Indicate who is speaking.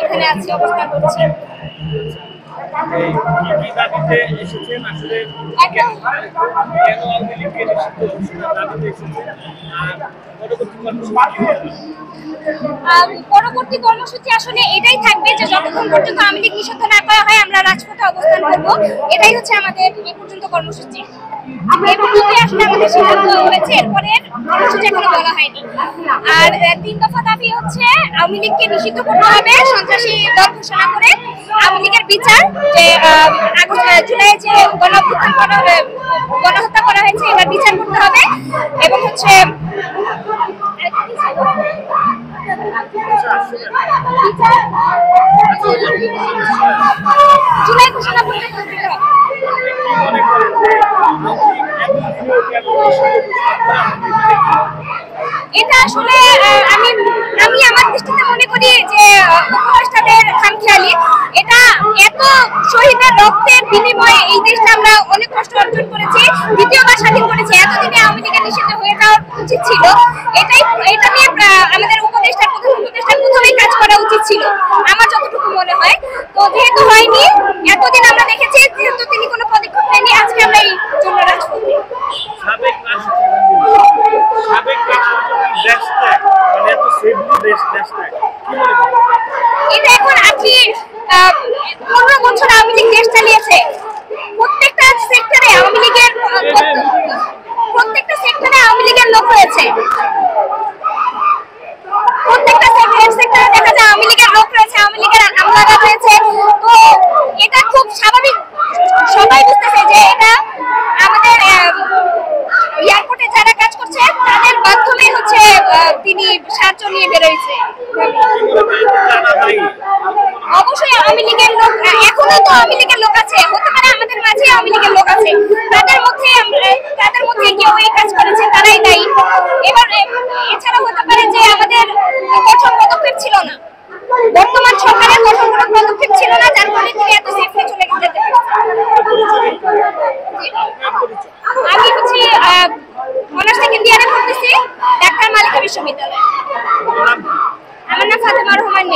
Speaker 1: এখানে আছি, অবস্থান করছি। পরবর্তী কর্মসূচি আসলে এটাই থাকবে যে যতক্ষণ পর্যন্ত আওয়ামী লীগ নিষিদ্ধ না করা হয় আমরা রাজপথে অবস্থান করব। এটাই হচ্ছে আমাদের এই পর্যন্ত কর্মসূচি। এই পর্যন্ত আসলে আমাদের সিদ্ধান্ত হয়েছে, এরপরে কর্মসূচি এখনো বলা হয়নি। আর 3 দফা দাবি হচ্ছে আওয়ামী লীগকে নিষিদ্ধ করতে হবে, সন্ত্রাসী দল ঘোষণা করে আওয়ামী লীগের বিচার, যে জুলাই যে গণহত্যা করা হয়েছে এবার বিচার করতে হবে, এবং হচ্ছে জুলাই ঘোষণা করতে হবে। এটা আসলে আমি আমার দৃষ্টিতে মনে করি যে উপদেষ্টাদের খামখেয়ালি। এটা এত শহীদের রক্তের বিনিময়ে এই দেশটা আমরা অনেক কষ্ট অর্জন করেছি, দ্বিতীয়বার স্বাধীন করেছি। এতদিনে আওয়ামী লীগের নিষিদ্ধ হয়ে যাওয়া উচিত ছিল। এটা নিয়ে আমাদের প্রধান উপদেষ্টার প্রথমেই কাজ করা উচিত ছিল আমার যতটুকু মনে হয়। তো যেহেতু হয়নি, এতদিন আমরা দেখেছি যেহেতু তিনি কোনো পদক্ষেপ নেননি, আজকে আমরা এই জন্য রাজপথে। এটা এখন 15 বছর আওয়ামী লীগ দেশ চালিয়েছে। প্রত্যেকটা সেক্টরে আওয়ামী লীগের লোক রয়েছে। প্রত্যেকটা সেক্টরে দেখা যায় আওয়ামী লীগের লোক রয়েছে, আওয়ামী লীগের আমলারা রয়েছে। তো এটা খুব স্বাভাবিক, সবাই বুঝতেছে যে এটা আমাদের এয়ারপোর্টে যারা কাজ করছে তাদের মাধ্যমে হচ্ছে তিনি সাহায্য নিয়ে বেরোইছে। অবশ্যই আওয়ামী লীগের লোক, এখনো তো আওয়ামী লীগের লোক আছে, হতে পারে আমাদের মাঝে আওয়ামী লীগের লোক আছে, তাদের মধ্যে কেউ এই কাজ করেছে, তারাই দায়ী। এবার এছাড়া হতে পারে যে আমাদের কঠোর পদক্ষেপ ছিল না, বর্তমান সরকারের কঠোর কোনো পদক্ষেপ ছিল না, যার ফলে তিনি এত সেফলি চলে যেতে পারছেন। আমি হচ্ছে অনার্স সেকেন্ড ইয়ারে পড়তেছি ঢাকা মালিকা বিশ্ববিদ্যালয়ে। আমার নাম ফাতেমা রহমান।